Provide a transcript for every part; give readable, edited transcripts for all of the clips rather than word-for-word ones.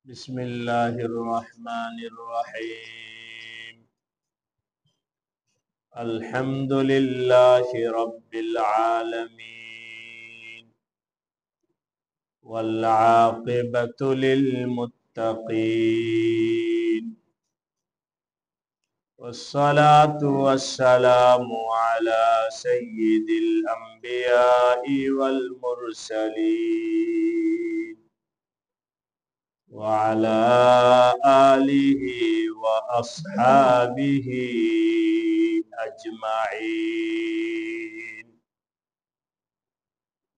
بسم الله الرحمن الرحيم. الحمد لله رب العالمين والعاقبة للمتقين والصلاة والسلام على سيد الأنبياء والمرسلين وعلى آله وأصحابه أجمعين.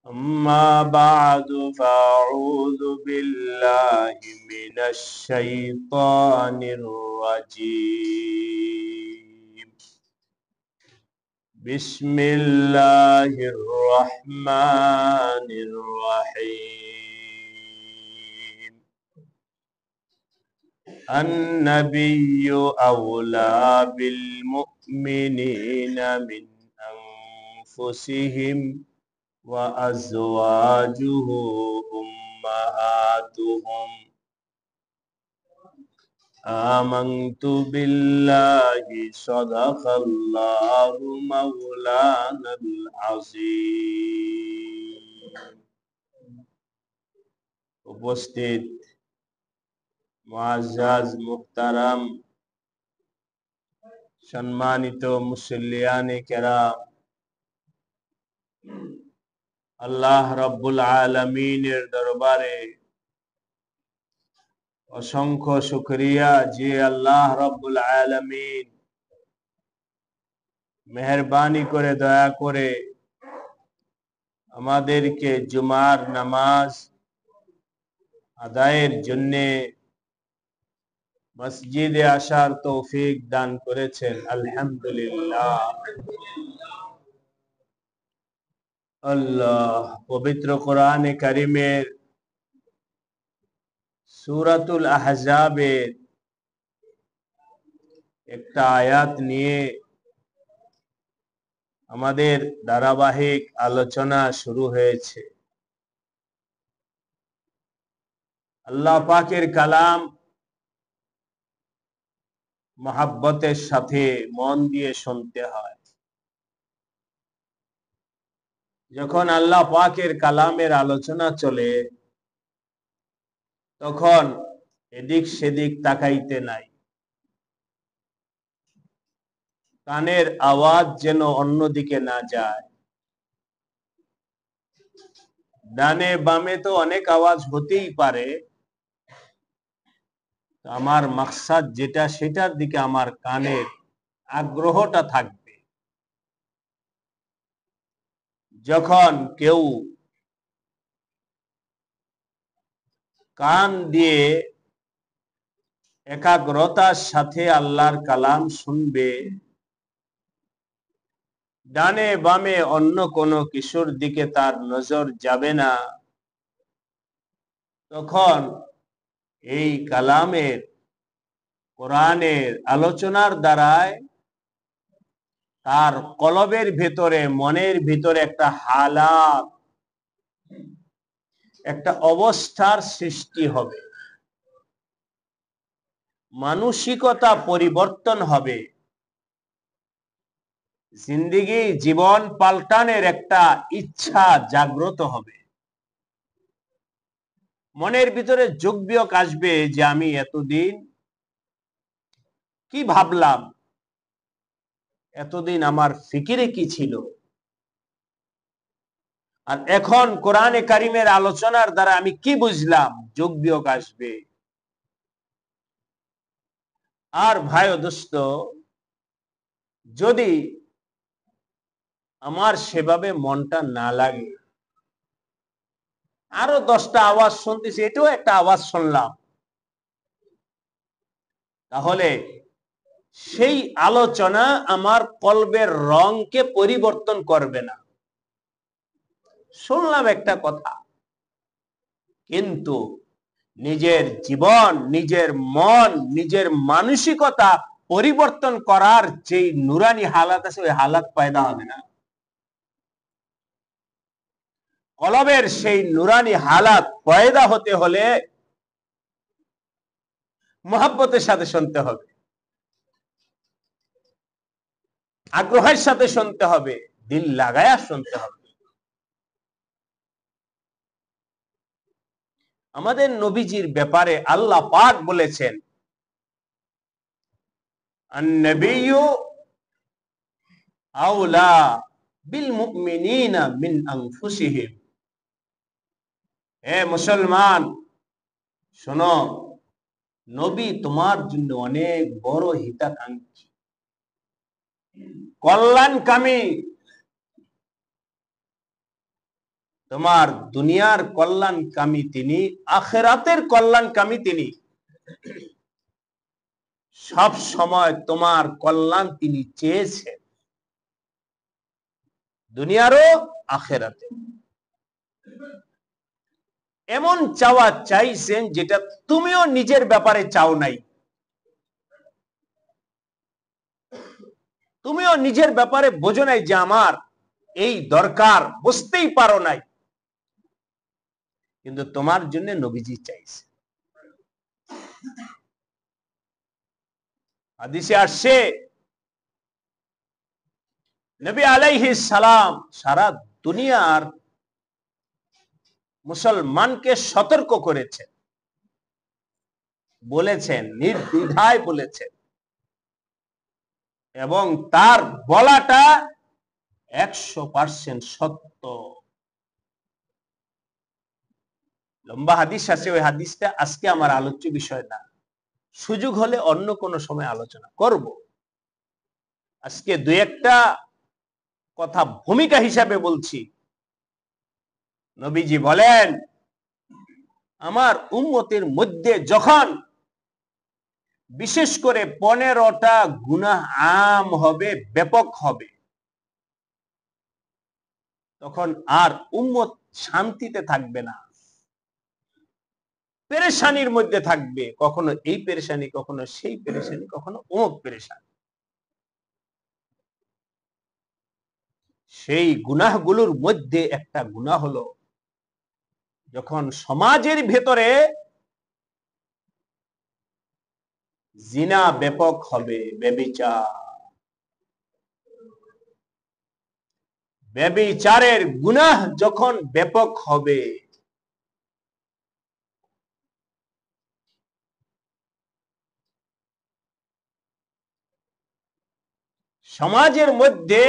أما بعد فأعوذ بالله من الشيطان الرجيم. بسم الله الرحمن الرحيم. النبي أولى بالمؤمنين من أنفسهم وأزواجه أمهاتهم. آمنت بالله صدق الله مولانا العظيم. উপস্থিত মুআজ্জাজ মুহতারাম সম্মানিত মুসল্লিয়ানে কেরাম, আল্লাহ রাব্বুল আলামিনের দরবারে অসংখ্য শুকরিয়া যে আল্লাহ রাব্বুল আলামিন মেহেরবানি করে দয়া করে আমাদেরকে জুমার নামাজ আদায়ের জন্যে মসজিদে আসার তৌফিক দান করেছেন। আলহামদুলিল্লাহ। আল্লাহ পবিত্র কোরআনে কারিমের সূরাতুল আহজাবের একটা আয়াত নিয়ে আমাদের ধারাবাহিক আলোচনা শুরু হয়েছে। আল্লাহ পাকের কালাম মহাব্বতের সাথে মন দিয়ে শুনতে হয়। যখন আল্লাহ পাকের কালামের আলোচনা চলে তখন এদিক সেদিক তাকাইতে নাই। কানের আওয়াজ যেন অন্যদিকে না যায়। ডানে বামে তো অনেক আওয়াজ হতেই পারে, আমার মাকসাদ যেটা সেটার দিকে আমার কানের আগ্রহটা থাকবে। যখন কেউ কান দিয়ে একাগ্রতার সাথে আল্লাহর কালাম শুনবে, ডানে বামে অন্য কোনো কিছুর দিকে তার নজর যাবে না, তখন এই কালামের কোরআনের আলোচনার দ্বারায় তার কলবের ভিতরে মনের ভিতরে একটা হালাত, একটা অবস্থার সৃষ্টি হবে, মানসিকতা পরিবর্তন হবে, জিন্দেগি জীবন পাল্টানের একটা ইচ্ছা জাগ্রত হবে। মনের ভিতরে যোগ বিয়োগ আসবে যে আমি এতদিন কি ভাবলাম, এতদিন আমার ফিকিরে কি ছিল, আর এখন কোরআনে কারিমের আলোচনার দ্বারা আমি কি বুঝলাম, যোগ বিয়োগ আসবে। আর ভাই ও দোস্ত, যদি আমার সেভাবে মনটা না লাগে, আরো 10টা আওয়াজ শুনতেছি, এটাও একটা আওয়াজ শুনলাম, তাহলে সেই আলোচনা আমার কলবের রংকে পরিবর্তন করবে না। শুনলাম একটা কথা, কিন্তু নিজের জীবন, নিজের মন, নিজের মানসিকতা পরিবর্তন করার যে নুরানি হালাত আছে, ওই হালাত পয়দা হবে না। কলবের সেই নুরানি হালাত পয়দা হতে হলে মহব্বতের সাথে শুনতে হবে, আগ্রহের সাথে শুনতে হবে, দিল লাগায়া শুনতে হবে। আমাদের নবীজির ব্যাপারে আল্লাহ পাক বলেছেন, আন-নবিয়্যু আওলা বিল মুমিনিনা মিন আনফুসিহিম। হে মুসলমান শোনো, নবী তোমার জন্য অনেক বড় হিতাকাঙ্ক্ষী, কল্যাণকামী। তোমার দুনিয়ার কল্যাণকামী তিনি, আখিরাতের কল্যাণকামী তিনি। সব সময় তোমার কল্যাণ তিনি চেয়েছেন, দুনিয়ারও আখিরাতে। এমন চাওয়া চাইছেন যেটা তুমিও নিজের ব্যাপারে চাও নাই, তুমিও নিজের ব্যাপারে বোঝো নাই যে আমার এই দরকার, বুঝতেই পারো নাই, কিন্তু তোমার জন্য নবীজি চাইছে। হাদিসে আসছে, নবী আলাইহিস সালাম সারা দুনিয়ার মুসলমানকে সতর্ক করেছেন, বলেছেন, নির্দ্বিধায় বলেছেন, এবং তার বলাটা 100% সত্য। লম্বা হাদিস আছে, ওই হাদিসটা আজকে আমার আলোচ্য বিষয় না, সুযোগ হলে অন্য কোনো সময় আলোচনা করব। আজকে দুই একটা কথা ভূমিকা হিসাবে বলছি। নবীজি বলেন, আমার উম্মতের মধ্যে যখন বিশেষ করে 15টা গুনাহ আম হবে, ব্যাপক হবে, তখন আর উম্মত শান্তিতে থাকবে না, পেরেশানির মধ্যে থাকবে। কখনো এই পেরেশানি, কখনো সেই পেরেশানি, কখনো অমুক পেরেশানি। সেই গুনাহগুলোর মধ্যে একটা গুনাহ হলো, যখন সমাজের ভেতরে জিনা ব্যাপক হবে, ব্যভিচার, ব্যভিচারের গুনাহ যখন ব্যাপক হবে, সমাজের মধ্যে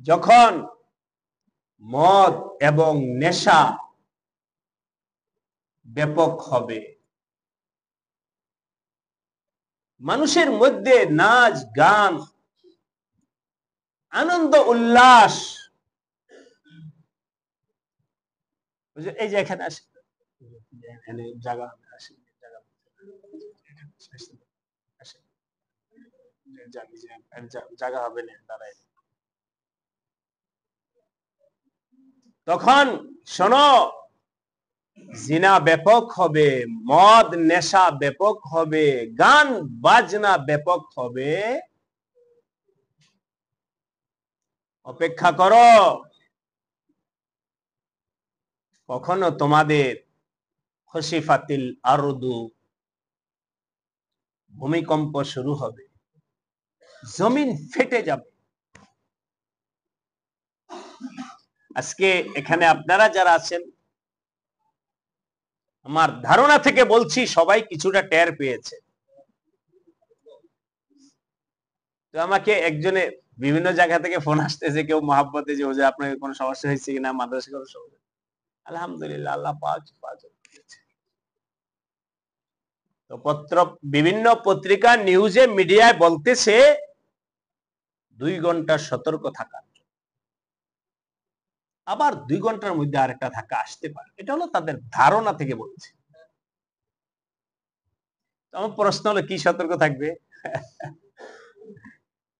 যখন মদ এবং নেশা ব্যাপক হবে, মানুষের মধ্যে নাচ গান, আনন্দ উল্লাস, এই যে এখানে আসে, জায়গা আসে, জায়গা হবে না দাঁড়ায়। তখন শোনো, জিনা ব্যাপক হবে, মদ নেশা ব্যাপক হবে, গান বাজনা ব্যাপক হবে। অপেক্ষা করো, কখনো তোমাদের খসিফাতিল আরদু, ভূমিকম্প শুরু হবে, জমিন ফেটে যাবে। আজকে এখানে আপনারা যারা আছেন, আমার ধারণা থেকে বলছি সবাই কিছুটা টের পেয়েছে। তো আমাকে একজনে বিভিন্ন জায়গা থেকে ফোন আসতেছে, কেউ মহাব্বতে, যে ওজে আপনার কোনো সমস্যা হয়েছে কিনা, মাদ্রাসায় কোনো সমস্যা। আলহামদুলিল্লাহ, আল্লাহ পাক হেফাজত করেছে। তো বিভিন্ন পত্রিকা, নিউজে, মিডিয়ায় বলতেছে 2 ঘন্টা সতর্ক থাকা, আবার 2 ঘন্টার মধ্যে আরেকটা ধাক্কা আসতে পারে। এটা হলো তাদের ধারণা থেকে বলছে। আমার প্রশ্ন হলো, কি সতর্ক থাকবে?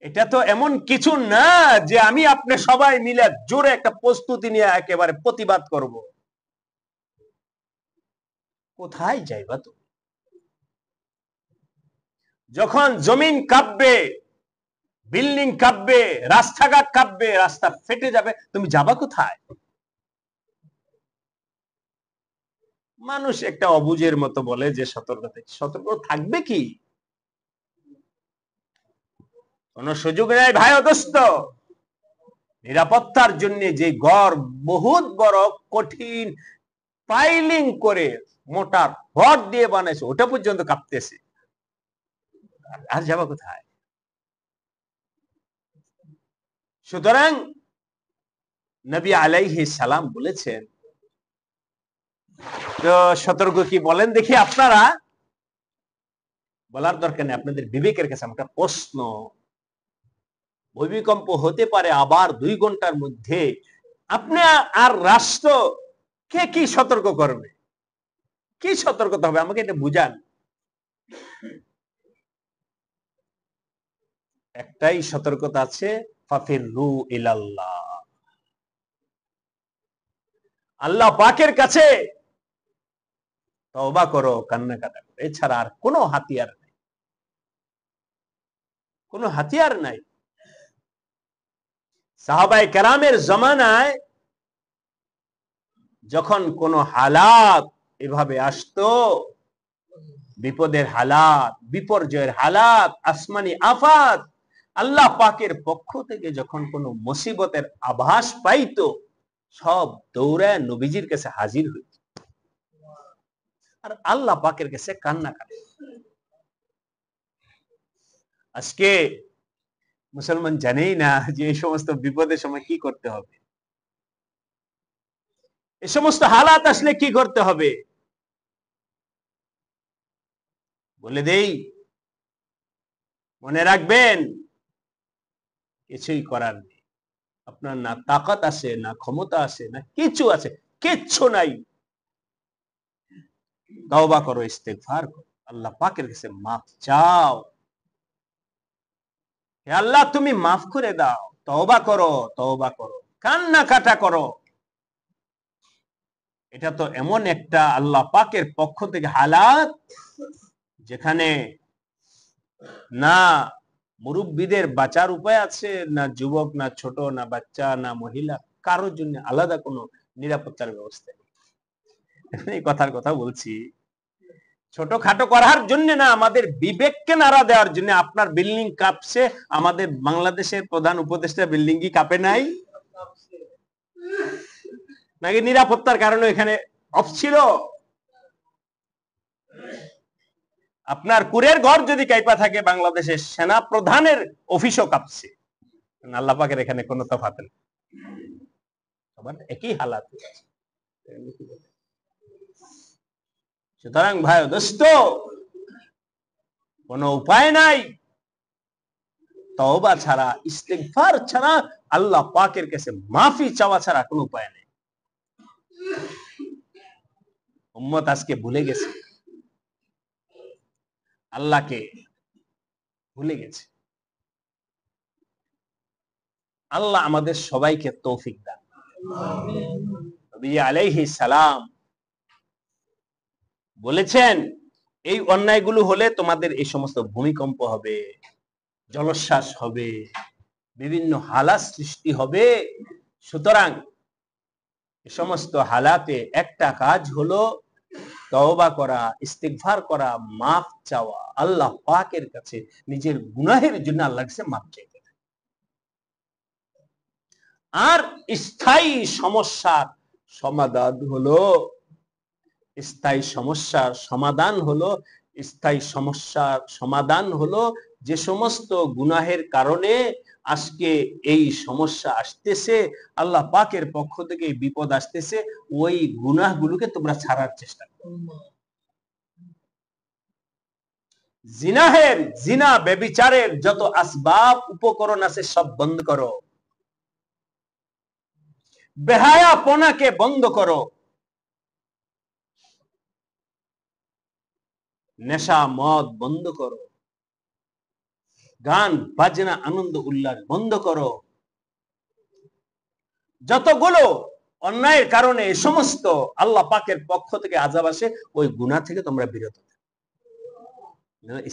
এটা তো এমন কিছু না যে আমি আপনি সবাই মিলে জোরে একটা প্রস্তুতি নিয়ে একেবারে প্রতিবাদ করব। কোথায় যাইবা তো? যখন জমিন কাঁপবে, বিল্ডিং কাঁপবে, রাস্তাঘাট কাঁপবে, রাস্তা ফেটে যাবে, তুমি যাবা কোথায়? মানুষ একটা অবুঝের মতো বলে যে সতর্ক সতর্ক থাকবে কি, কোন সুযোগ নেই ভাই দোস্ত। নিরাপত্তার জন্য যে ঘর বহুত বড় কঠিন পাইলিং করে মোটা রড দিয়ে বানাইছে, ওটা পর্যন্ত কাঁপতেছে, আর যাবা কোথায়? সুতরাং নবী আলাইহিস সালাম বলেছেন, তো সতর্ক কি বলেন দেখি আপনারা। বলার দরকার নেই, আপনাদের বিবেকের কাছে একটা প্রশ্ন। ভূমিকম্প হতে পারে আবার 2 ঘন্টার মধ্যে, আপনি আর রাষ্ট্র কে কি সতর্ক করবে? কি সতর্কতা হবে আমাকে এটা বুঝান। একটাই সতর্কতা আছে, ফাফিরু ইলাল্লাহ, আল্লাহ পাকের কাছে তওবা করো, কান্নাকাটা করো, এছাড়া আর কোনো হাতিয়ার নেই, কোনো হাতিয়ার নাই। সাহাবায়ে কেরামের জামানায় যখন কোন হালাত এভাবে আসতো, বিপদের হালাত, বিপর্যয়ের হালাত, আসমানি আফাত, আল্লাহ পাকের পক্ষ থেকে যখন কোন মুসিবতের আভাস পাইতো, সব দৌড়ায় নবীজির কাছে হাজির হইত আর আল্লাহ পাকের কাছে কান্না কাটে। আজকে মুসলমান জানেই না যে এই সমস্ত বিপদের সময় কি করতে হবে, এই সমস্ত হালাত আসলে কি করতে হবে। বলে দেই, মনে রাখবেন কিছুই করার নেই, আপনার না তাকাত আছে, না ক্ষমতা আছে, না কিছু আছে, কিচ্ছু নাই। তওবা করো, ইস্তেগফার করো, আল্লাহ পাকের কাছে মাফ চাও, হে আল্লাহ তুমি মাফ করে দাও। তওবা করো, তওবা করো, কান্নাকাটা করো। এটা তো এমন একটা আল্লাহ পাকের পক্ষ থেকে হালাত, যেখানে না মুরব্বীদের বাঁচার উপায় আছে, না যুবক, না ছোট, না বাচ্চা, না মহিলা, কারোর জন্য আলাদা কোনো নিরাপত্তার ব্যবস্থা নেই। এই কথার কথা বলছি ছোটখাটো করার জন্য না, আমাদের বিবেককে নাড়া দেওয়ার জন্য। আপনার বিল্ডিং কাঁপছে, আমাদের বাংলাদেশের প্রধান উপদেষ্টা বিল্ডিং কি কাঁপে নাই? নাকি নিরাপত্তার কারণে এখানে অফ ছিল? আপনার কুরের ঘর যদি কাইপা থাকে, বাংলাদেশের সেনা প্রধানের অফিসও কাঁপছে। আল্লাহ পাকের এখানে কোনো তফাৎ নেই, সবার একই হালাত। সুতরাং ভাই দোস্ত, কোনো উপায় নাই, তওবা ছাড়া, ইস্তেগফার ছাড়া, আল্লাহ পাকের কাছে মাফি চাওয়া ছাড়া কোনো উপায় নেই। উম্মত আজকে ভুলে গেছে, আল্লাহকে ভুলে গেছে। আল্লাহ আমাদের সবাইকে তৌফিক দান। নবী আলাইহিস সালাম বলেছেন, এই অন্যায়গুলো হলে তোমাদের এই সমস্ত ভূমিকম্প হবে, জলোচ্ছ্বাস হবে, বিভিন্ন হালাত সৃষ্টি হবে। সুতরাং এই সমস্ত হালাতে একটা কাজ হলো তওবা করা, ইস্তিগফার করা, মাফ চাওয়া, আল্লাহ পাকের কাছে নিজের গুনাহের জন্য আল্লাহর কাছে মাফ চাইতে। আর স্থায়ী সমস্যার সমাধান হলো, স্থায়ী সমস্যার সমাধান হলো, স্থায়ী সমস্যার সমাধান হলো যে সমস্ত গুনাহের কারণে আজকে এই সমস্যা আসতেছে, আল্লাহ পাকের পক্ষ থেকে এই বিপদ আসতেছে, ওই গুনাহগুলোকে তোমরা ছাড়ার চেষ্টা করো। জিনা ব্যভিচারের যত আসবাব উপকরণ আছে সব বন্ধ করো, বেহায়াপনাকে বন্ধ করো, নেশা মদ বন্ধ করো, গান বাজনা আনন্দ উল্লাস বন্ধ করো। যতগুলো অন্যায়ের কারণে এই সমস্ত আল্লাহ পাকের পক্ষ থেকে আযাব আসে, ওই গুনাহ থেকে তোমরা বিরত থাকো।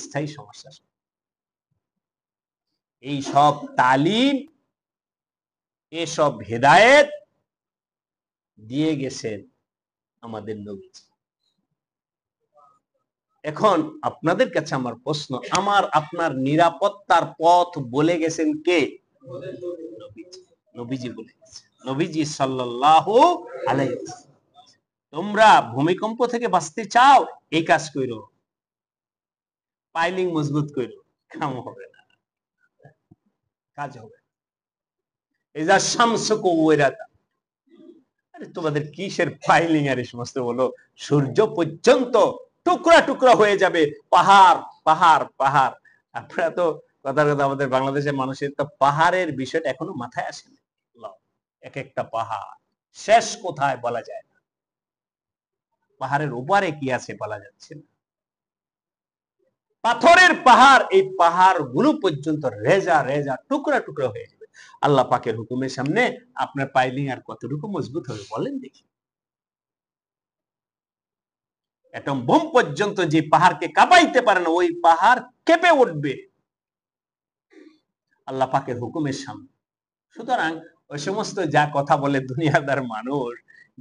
স্থায়ী সমস্যা। এই সব তালিম, এসব হেদায়েত দিয়ে গেছেন আমাদের নবী। এখন আপনাদের কাছে আমার প্রশ্ন, আমার আপনার নিরাপত্তার পথ বলে গেছেন কে? নবীজি বলে গেছেন, নবীজি সাল্লাল্লাহু আলাইহি ওয়াসাল্লাম। তোমরা ভূমিকম্প থেকে বাঁচতে চাও, এই কাজ করো, পাইলিং মজবুত করো, কাম হবে না, কাজ হবে। এজা শামসু কুওয়ারাতা, আরে তোমাদের কিসের পাইলিং আর এই সমস্ত বলো, সূর্য পর্যন্ত টুকরা টুকরা হয়ে যাবে, পাহাড় পাহাড় পাহাড়। আপনারা তো কথার কথা, আমাদের বাংলাদেশের মানুষের তো পাহাড়ের বিষয়টা এখনো মাথায় আসেনি। এক একটা পাহাড় শেষ কোথায় বলা যায় না, পাহাড়ের উপরে কি আছে বলা যাচ্ছে না। পাথরের পাহাড়, এই পাহাড় গুলো পর্যন্ত রেজা রেজা টুকরা টুকরা হয়ে যাবে আল্লাহ পাকের হুকুমের সামনে। আপনার পাইলিং আর কতটুকু মজবুত হবে বলেন দেখি? এটম বোম পর্যন্ত যে পাহাড়কে কাঁপাইতে পারে না, ওই পাহাড় কেঁপে উঠবে আল্লাহ পাকের হুকুমের সামনে। সুতরাং ওই সমস্ত যা কথা বলে দুনিয়াদার মানুষ,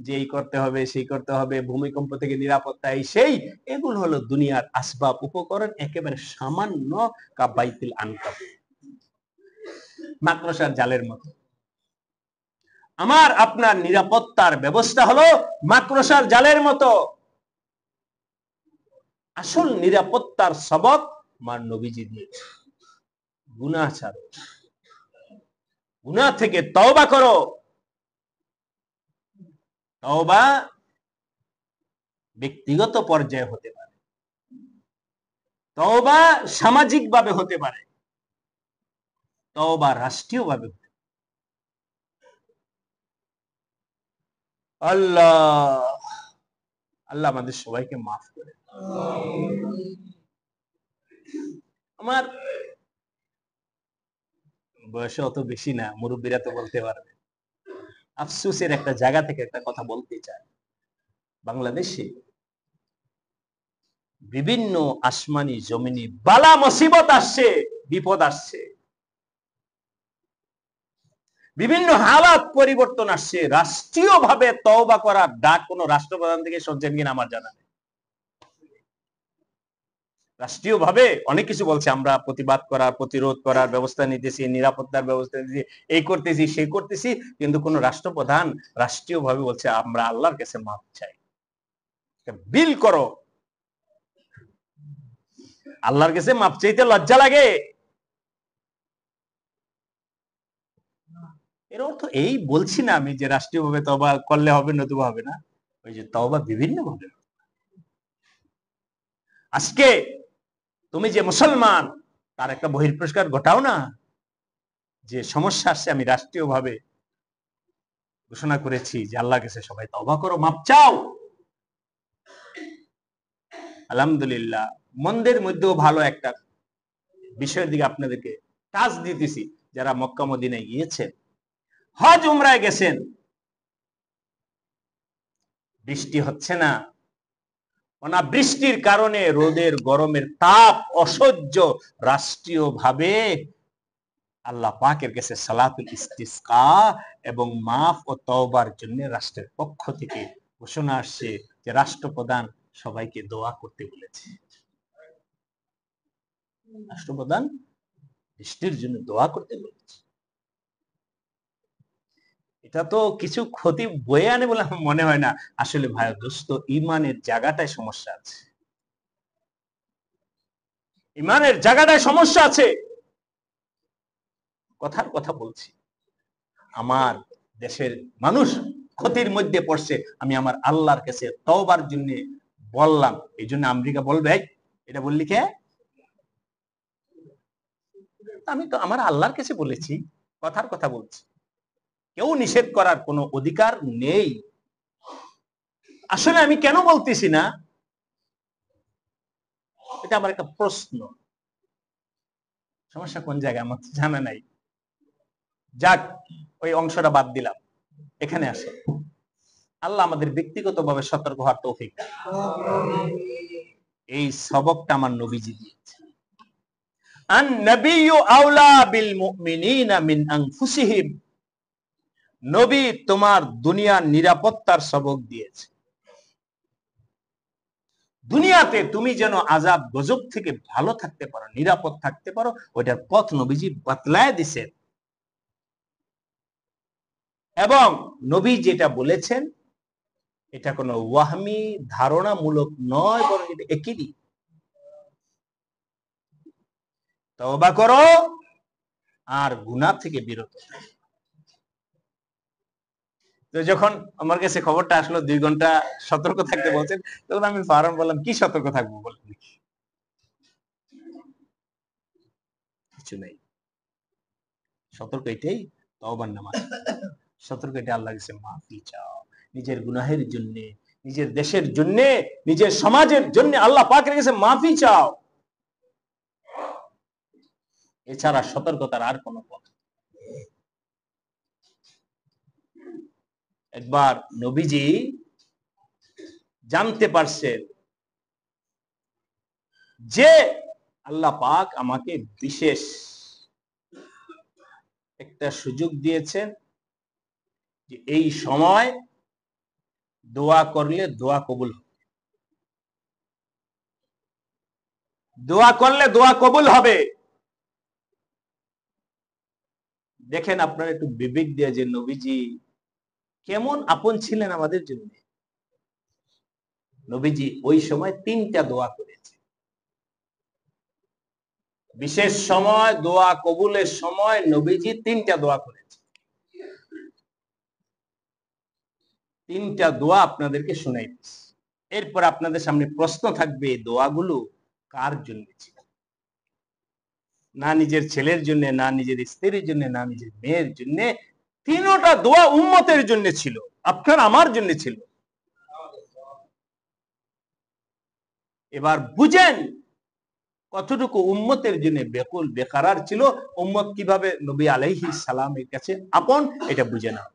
যে এই করতে হবে সেই করতে হবে, ভূমিকম্প থেকে নিরাপত্তা, এই সেই, এগুলো হলো দুনিয়ার আসবাব উপকরণ, একেবারে সামান্য, কাবাইতিল আনকাবুত, মাকড়সার জালের মতো। আমার আপনার নিরাপত্তার ব্যবস্থা হলো মাকড়সার জালের মতো। আসল নিরাপত্তার সবক আমার নবীজি দিয়েছে, গুনাহ ছাড়ো, গুনাহ থেকে তওবা করো। তওবা ব্যক্তিগত পর্যায়ে হতে পারে, তওবা সামাজিক ভাবে হতে পারে, তওবা রাষ্ট্রীয় ভাবে হতে পারে। আল্লাহ আল্লাহ আমাদের সবাইকে মাফ করে। আমার বয়স অত বেশি না, মুরব্বীরা তো বলতে পারবে। আফসোসের একটা জায়গা থেকে একটা কথা বলতে চাই। বাংলাদেশে বিভিন্ন আসমানি জমিনি বালা মুসিবত আসছে, বিপদ আসছে, বিভিন্ন হালাত পরিবর্তন আসছে। রাষ্ট্রীয় ভাবে তওবা করার ডাক কোন রাষ্ট্রপ্রধান থেকে শুনছেন কিনা আমার জানা নেই। রাষ্ট্রীয় ভাবে অনেক কিছু বলছে, আমরা প্রতিবাদ করার, প্রতিরোধ করার ব্যবস্থা নিতেছি, নিরাপত্তার ব্যবস্থা নিতেছি, এই করতেছি সেই করতেছি, কিন্তু কোন রাষ্ট্রপ্রধান রাষ্ট্রীয় ভাবে বলছে আমরা আল্লাহর কাছে মাফ চাই, বিল করো। আল্লাহর কাছে মাফ চাইতে লজ্জা লাগে। এর অর্থ এই বলছি না আমি যে রাষ্ট্রীয় ভাবে তওবা করলে হবে নতুবা হবে না, ওই যে তওবা বিভিন্ন ভাবে। আজকে তুমি যে মুসলমান, তার একটা বহিঃপ্রকাশ ঘটাও না, যে সমস্যা আসছে আমি রাষ্ট্রীয় ভাবে ঘোষণা করেছি যে আল্লাহর কাছে সবাই তওবা করো, মাপ চাও। আলহামদুলিল্লাহ, মন্দের মধ্যেও ভালো একটা বিষয়ের দিকে আপনাদেরকে টাচ দিতেছি। যারা মক্কা মদিনায় গিয়েছেন, হজ উমরায় গেছেন, বৃষ্টি হচ্ছে না, অনাবৃষ্টির কারণে রোদের গরমের তাপ অসহ্য, রাষ্ট্রীয় ভাবে আল্লাহ পাকের কাছে সালাতুল ইস্তিসকা এবং মাফ ও তওবার জন্য রাষ্ট্রের পক্ষ থেকে ঘোষণা আসছে যে রাষ্ট্রপ্রধান সবাইকে দোয়া করতে বলেছে। রাষ্ট্রপ্রধান বৃষ্টির জন্য দোয়া করতে বলেছে। এটা তো কিছু ক্ষতি বয়ে আনে বলে আমার মনে হয় না। আসলে ভাই দোস্ত, ইমানের জায়গাটায় সমস্যা আছে, ইমানের জায়গাটায় সমস্যা আছে। কথার কথা বলছি, আমার দেশের মানুষ ক্ষতির মধ্যে পড়ছে, আমি আমার আল্লাহর কাছে তওবার জন্য বললাম। এই জন্য আমেরিকা বলবে এটা বললি কে? আমি তো আমার আল্লাহর কাছে বলেছি, কথার কথা বলছি, কেউ নিষেধ করার কোনো অধিকার নেই। আসলে আমি কেন বলতেছি না, এটা আমার একটা প্রশ্ন। সমস্যা কোন জায়গায় আমার জানা নাই, যাক ওই অংশটা বাদ দিলাম। এখানে আসে আল্লাহ আমাদের ব্যক্তিগতভাবে সতর্ক হওয়ার তৌফিক দান। এই সবকটা আমার নবীজি দিয়েছে। আন নবিয়্যু আওলা বিল মুমিনিনা মিন আনফুসিহিম, নবী তোমার দুনিয়ার নিরাপত্তার সবক দিয়েছে। দুনিয়াতে তুমি যেন আযাব গজব থেকে ভালো থাকতে পারো, নিরাপদ থাকতে পারো, ওইটার পথ নবীজি বাতলায় দিয়েছেন। এবং নবী যেটা বলেছেন এটা কোনো ওয়াহমি ধারণামূলক নয়, বরং এটা একই। তওবা করো আর গুনাহ থেকে বিরত থাকো। তো যখন আমার কাছে খবরটা আসলো 2 ঘন্টা সতর্ক থাকতে বলছেন, তখন আমি ফারহান বললাম, কি সতর্ক থাকবো বলেন? কিছু নাই, সতর্ক এটাই, তওবার নামাজ। সতর্ক এটা, আল্লাহর কাছে মাফি চাও নিজের গুনাহের জন্য, নিজের দেশের জন্য, নিজের সমাজের জন্য আল্লাহ পাকের কাছে মাফি চাও। এছাড়া সতর্কতার আর কোনো পথ। একবার নবীজি জানতে পারছেন যে আল্লাহ পাক আমাকে বিশেষ একটা সুযোগ দিয়েছেন যে এই সময় দোয়া করলে দোয়া কবুল হবে, দোয়া করলে দোয়া কবুল হবে। দেখেন আপনারা একটু বিবেক দিয়ে যে নবীজি কেমন আপন ছিলেন আমাদের জন্য। নবীজি ওই সময় 3টা দোয়া করেছে। বিশেষ সময়, দোয়া কবুলের সময় নবীজি 3টা দোয়া করেছে। 3টা দোয়া আপনাদেরকে শোনাইতেছি। এরপর আপনাদের সামনে প্রশ্ন থাকবে, এই দোয়াগুলো কার জন্য ছিল? না নিজের ছেলের জন্য, না নিজের স্ত্রীর জন্য, না নিজের মেয়ের জন্য। 3টা দোয়া উম্মতের জন্য ছিল, আপনার আমার জন্য ছিল। এবার বুঝেন কতটুকু উম্মতের জন্য বেকুল বেকারার ছিল, উম্মত কিভাবে নবী আলাইহিস সালামের কাছে আপন, এটা বুঝে নাও।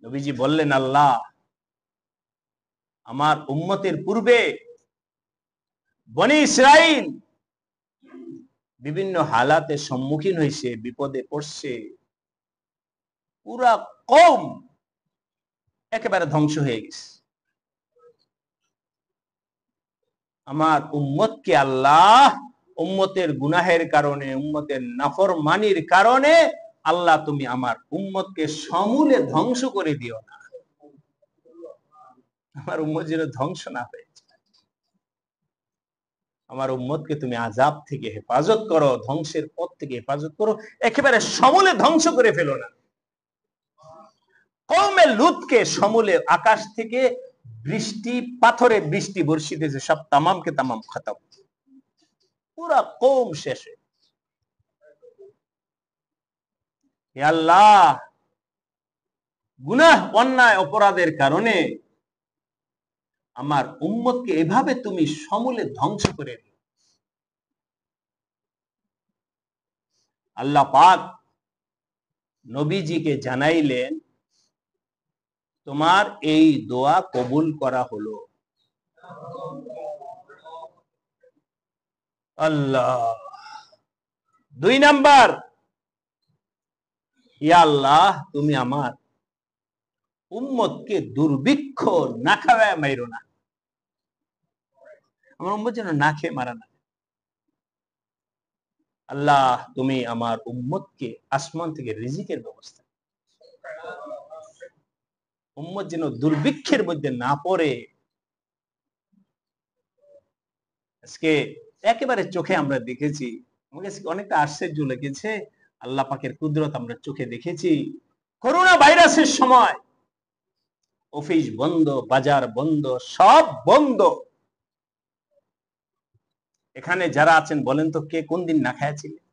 নবীজি বললেন, আল্লাহ আমার উম্মতের পূর্বে বনি ইসরাইল বিভিন্ন হালাতের সম্মুখীন হয়েছে, বিপদে পড়ছে, পুরা কওম একেবারে ধ্বংস হয়ে গেছে। আমার উম্মতকে আল্লাহ উম্মতের গুনাহের কারণে, উম্মতের নাফরমানির কারণে আল্লাহ তুমি আমার উম্মতকে সমূলে ধ্বংস করে দিও না, আমার উম্মত যেন ধ্বংস না হয়ে যায়। আমার উম্মতকে তুমি আযাব থেকে হেফাজত করো, ধ্বংসের পথ থেকে হেফাজত করো, একেবারে সমূলে ধ্বংস করে ফেলো না। কওমে লূতকে সমূলে আকাশ থেকে বৃষ্টি, পাথরে বৃষ্টি বর্ষিতেছে, সব তামামকে তামাম খতম, পুরা কওম শেষ। হে আল্লাহ, গুনাহ অন্যায় অপরাধের কারণে আমার উম্মতকে এভাবে তুমি সমূলে ধ্বংস করে দিও। আল্লাহ পাক নবীজিকে জানাইলেন, তোমার এই দোয়া কবুল করা হলো। আল্লাহ। 2 নাম্বার, ইয়া আল্লাহ তুমি আমার উম্মতকে দুর্ভিক্ষ না খাওয়ায় মাইরো না, আমার উম্মত যেন না খেয়ে মারা না। আল্লাহ তুমি আমার উম্মতকে আসমান থেকে রিজিকের ব্যবস্থা, উম্মত যেন দুর্ভিক্ষের মধ্যে না পড়ে। আজকে একেবারে চোখে আমরা দেখেছি, আমার কাছে অনেকটা আশ্চর্য লেগেছে, আল্লাহ পাকের কুদরত আমরা চোখে দেখেছি। করোনা ভাইরাসের সময় অফিস বন্ধ, বাজার বন্ধ, সব বন্ধ। এখানে যারা আছেন বলেন তো, কে কোন দিন না খাইছিলেন?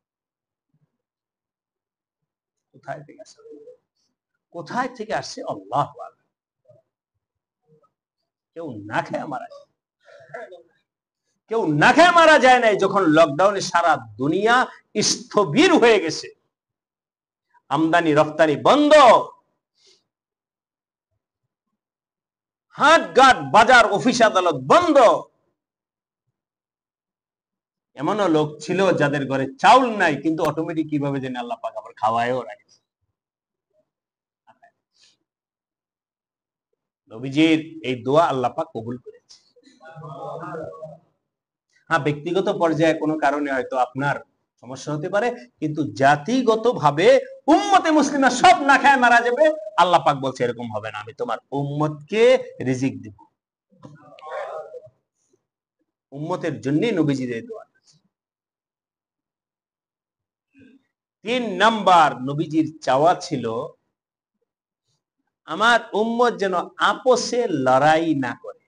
কোথায় থেকে আসছে? কোথায় থেকে আসছে? আল্লাহু আকবার। কেউ না খেয়ে মারা যায়, কেউ না খেয়ে মারা যায় নাই। যখন লকডাউনে সারা দুনিয়া স্থবির হয়ে গেছে, আমদানি রপ্তানি বন্ধ, হাটঘাট বাজার অফিস আদালত বন্ধ, এমনও লোক ছিল যাদের ঘরে চাউল নাই, কিন্তু অটোমেটিক কিভাবে জানি আল্লাহ পাক আবার খাওয়ায়ও রাখে। নবীজির এই দোয়া আল্লাহ পাক কবুল করেছে। হ্যাঁ, ব্যক্তিগত পর্যায়ে কোনো কারণে হয়তো আপনার সমস্যা হতে পারে, কিন্তু জাতিগত ভাবে উম্মতে মুসলিমা সব না খায় মারা যাবে, আল্লাহ পাক বলছে এরকম হবে না, আমি তোমার উম্মতকে রিজিক দিব। উম্মতের জন্যই নবীজির এই দোয়া। 3 নাম্বার নবীজির চাওয়া ছিল, আমার উম্মত যেন আপোষে লড়াই না করে,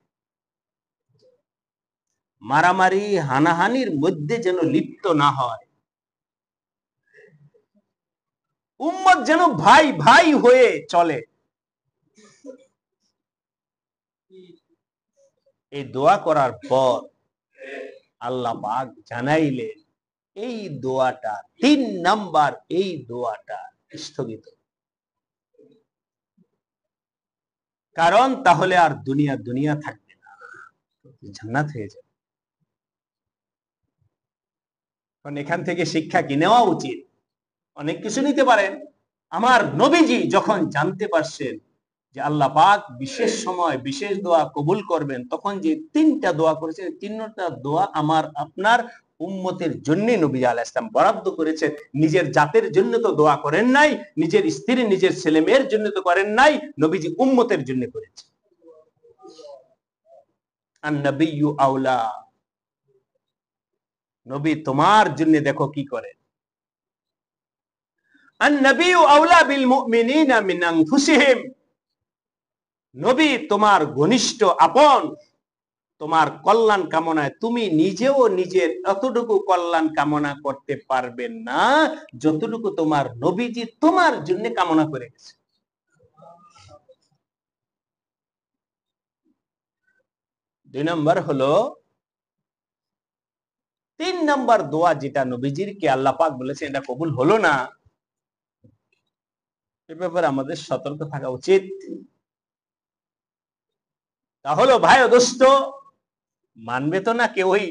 মারামারি হানাহানির মধ্যে যেন লিপ্ত না হয়, উম্মত যেন ভাই ভাই হয়ে চলে। এই দোয়া করার পর আল্লাহ পাক জানাইলেন এই দোয়াটা 3 নাম্বার, এই দোয়াটা স্থগিত, কারণ তাহলে আর দুনিয়া দুনিয়া থাকবে না, জান্নাত হয়ে যাবে। কারণ এখান থেকে শিক্ষা কি নেওয়া উচিত? অনেক কিছু নিতে পারেন। আমার নবীজি যখন জানতে পারছেন যে আল্লাহ পাক বিশেষ সময় বিশেষ দোয়া কবুল করবেন, তখন যে 3টা দোয়া করেছেন, 3টা দোয়া আমার আপনার উম্মতের জন্য নবী আলাইহিস সালাম বরাদ্দ করেছেন। নিজের জাতের জন্য তো দোয়া করেন নাই, নিজের স্ত্রী নিজের ছেলে মেয়ের জন্য তো করেন নাই, নবীজি উম্মতের জন্য করেছেন। আন নবিয়্যু আওলা, নবী তোমার জন্য দেখো কি করে। আন নবিয়্যু আওলা বিল মুমিনিনা মিন আনফুসিহিম, নবী তোমার ঘনিষ্ঠ আপন, তোমার কল্যাণ কামনায় তুমি নিজেও নিজের এতটুকু কল্যাণ কামনা করতে পারবে না যতটুকু তোমার নবীজি তোমার জন্য কামনা করে গেছে। দুই নম্বর হলো, 3 নম্বর দোয়া যেটা নবীজির কে আল্লাহ পাক বলেছে এটা কবুল হলো না, এ ব্যাপারে আমাদের সতর্ক থাকা উচিত। তা হলো ভাই ও দোস্ত, মানবে তো না কেউই,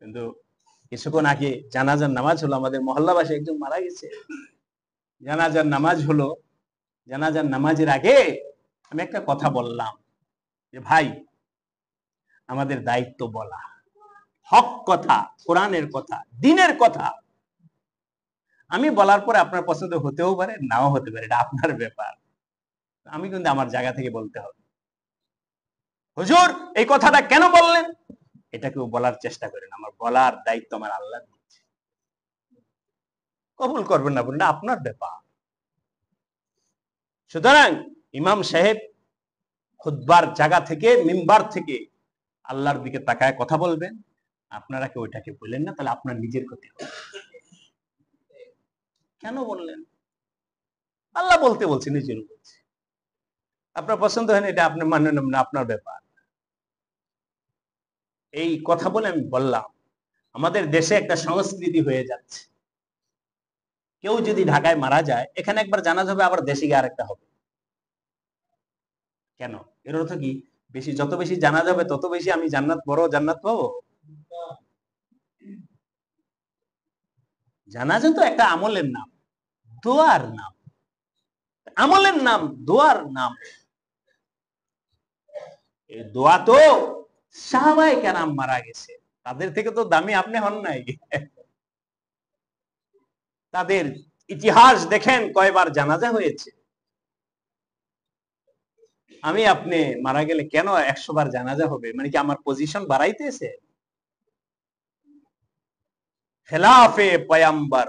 কিন্তু কিছুক্ষণ আগে জানাজার নামাজ হলো, আমাদের মহল্লাবাসী একজন মারা গেছে, জানাজার নামাজ হলো। জানাজার নামাজের আগে আমি একটা কথা বললাম যে ভাই, আমাদের দায়িত্ব বলা হক কথা, কোরআনের কথা, দ্বীনের কথা। আমি বলার পরে আপনার পছন্দ হতেও পারে, নাও হতে পারে, এটা আপনার ব্যাপার। আমি কিন্তু আমার জায়গা থেকে বলতে হবে, হুজুর এই কথাটা কেন বললেন, এটা কেউ বলার চেষ্টা করেন, আমার বলার দায়িত্ব আমার আল্লাহ দিচ্ছে। কবুল করবেন না বলুন, আপনার ব্যাপার। সুতরাং ইমাম সাহেব খুতবার জায়গা থেকে, মিম্বার থেকে আল্লাহর দিকে তাকায় কথা বলবেন, আপনারা কেউ ওইটাকে বললেন না, তাহলে আপনার নিজের ক্ষতি হবে। কেন বললেন? আল্লাহ বলতে বলছে, নিজের বলছে। আপনার পছন্দ হয় না, এটা আপনি মানেন না, আপনার ব্যাপার। এই কথা বলে আমি বললাম, আমাদের দেশে একটা সংস্কৃতি হয়ে যাচ্ছে, কেউ যদি ঢাকায় মারা যায়, এখানে একবার জানাজা হবে, আবার দেশে গিয়ে আরেকটা হবে। কেন? এর অর্থ কি? বেশি, যত বেশি জানা যাবে তত বেশি আমি জান্নাত, বড় জান্নাত পাবো? জানাজা তো একটা আমলের নাম, দোয়ার নাম, আমলের নাম, দোয়ার নাম। এই দোয়া তো সাহাবায়ে কেরাম মারা গেছে, তাদের থেকে তো দামি আপনি হন নাই। তাদের ইতিহাস দেখেন কয়বার জানাজা হয়েছে। আমি আপনি মারা গেলে কেন 100 বার জানাজা হবে? মানে কি আমার পজিশন বাড়াইতেছে? খেলাফে পয়গম্বর,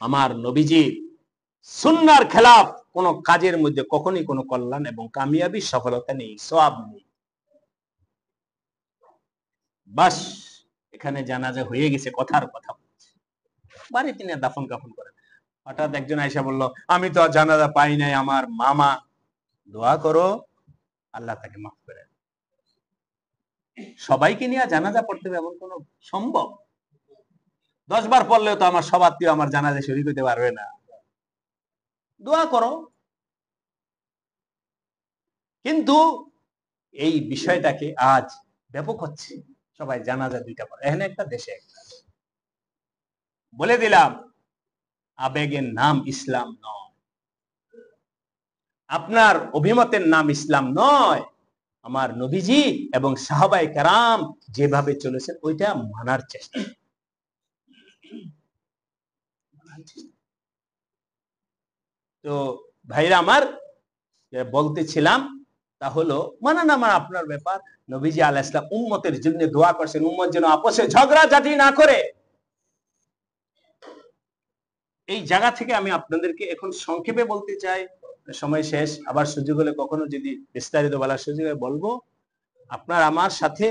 আমার নবীজি সুন্নাহর খেলাফ কোন কাজের মধ্যে কখনোই কোনো কল্যাণ এবং কামিয়াবি, সফলতা নেই, সওয়াব নেই। বাস, এখানে জানাজা হয়ে গেছে, কথার কথা বলছে, বাড়িতে নিয়ে দাফন কাফন করেন। হঠাৎ একজন আয়েশা বলল, আমি তো জানাজা পাই নাই, আমার মামা। দোয়া করো আল্লাহ তাকে মাফ করে। সবাইকে নিয়ে জানাজা পড়তে হবে এমন কোন সম্ভব? 10 বার পড়লেও তো আমার সব আত্মীয় আমার জানাজা শরীক হতে পারবে না। দোয়া করো। কিন্তু এই বিষয়টাকে আজ ব্যাপক হচ্ছে, সবাই জানাজা 2টা পড়ে, এখানে একটা দেশে একটা। বলে দিলাম, আবেগের নাম ইসলাম নয়। আপনার অভিমতের নাম ইসলাম নয়, আমার নবীজি এবং সাহাবায়ে কেরাম যেভাবে চলেছেন ওইটা মানার চেষ্টা। তো ভাইরা আমার, বলতেছিলাম তা হলো মানা না মানা আপনার ব্যাপার। নবীজি আলাইহিস সালাম উম্মতের জন্য দোয়া করছেন, উম্মত যেন আপসে ঝগড়াঝাটি না করে। এই জায়গা থেকে আমি আপনাদেরকে এখন সংক্ষেপে বলতে চাই, সময় শেষ, আবার সুযোগ হলে কখনো যদি বিস্তারিত বলার সুযোগ হয় বলবো। আপনার আমার সাথে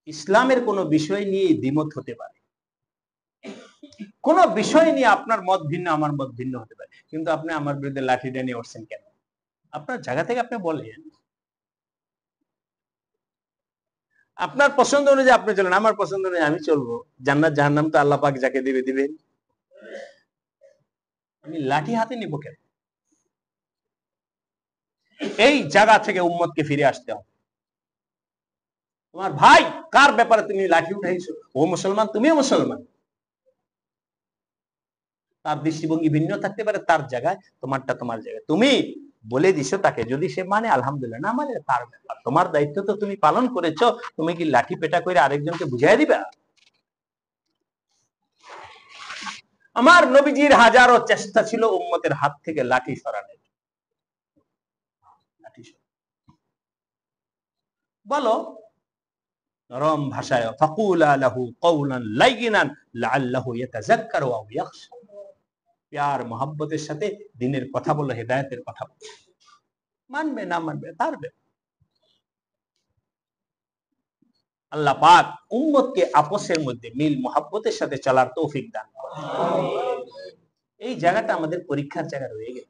ইসলামের কোনো বিষয় নিয়ে দ্বিমত হতে পারে, কোন বিষয় নিয়ে আপনার মত ভিন্ন আমার মত ভিন্ন হতে পারে, কিন্তু আপনি আমার বিরুদ্ধে লাঠিটা নিয়ে উঠছেন কেন? আপনার জায়গা থেকে আপনি বলেন, আপনার পছন্দ অনুযায়ী আপনি চলেন, আমার পছন্দ অনুযায়ী আমি চলবো। জান্নাত জাহান্নাম তো আল্লাহ পাক যাকে দিবে দিবেন, আমি লাঠি হাতে নিব কেন? এই জায়গা থেকে উম্মতকে ফিরে আসতে হবে। তোমার ভাই কার ব্যাপারে তুমি লাঠি উঠাইছো? ও মুসলমান, তুমিও মুসলমান। তার দৃষ্টিভঙ্গি ভিন্ন থাকতে পারে, তার জায়গায়, তোমারটা তোমার জায়গায়। তুমি বলে দিছো তাকে, যদি সে মানে আলহামদুলিল্লাহ, না মানে তার ব্যাপার। তোমার দায়িত্ব তো তুমি পালন করেছো, তুমি কি লাঠি পেটা করে আরেকজনকে বুঝাই দিবা? আমার নবীজির হাজারো চেষ্টা ছিল উম্মতের হাত থেকে লাঠি সরানোর। বলো নরম ভাষায়, ফাকুলা লাহু কওলান লাইয়িনান লাআল্লাহু ইয়াতাযাক্কারু আও ইয়াখশা। প্যার মোহাব্বতের সাথে দ্বীনের কথা বলো, হেদায়েতের কথা বলো। মানবে না মানবে তার ব্যাপার। আল্লাহ পাক উম্মতকে আপসের মধ্যে মিল মোহাব্বতের সাথে চলার তৌফিক দান করেন। এই জায়গাটা আমাদের পরীক্ষার জায়গা রয়ে গেল।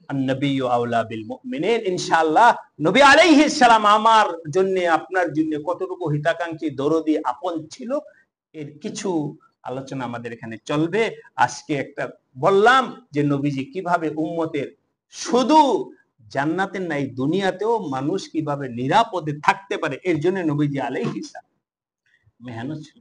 আন-নবিয়্যু আওলা বিল মুমিনিন, ইনশাআল্লাহ নবী আলাইহিস সালাম আমার জন্য আপনার জন্য কতটুকু হিতাকাঙ্ক্ষী, দরদি, আপন ছিল, এর কিছু আলোচনা আমাদের এখানে চলবে। আজকে একটা বললাম যে নবীজি কিভাবে উম্মতের শুধু জান্নাতের নাই দুনিয়াতেও মানুষ কিভাবে নিরাপদে থাকতে পারে, এর জন্য নবীজি আলাইহিস সালাম মেহনত ছিল।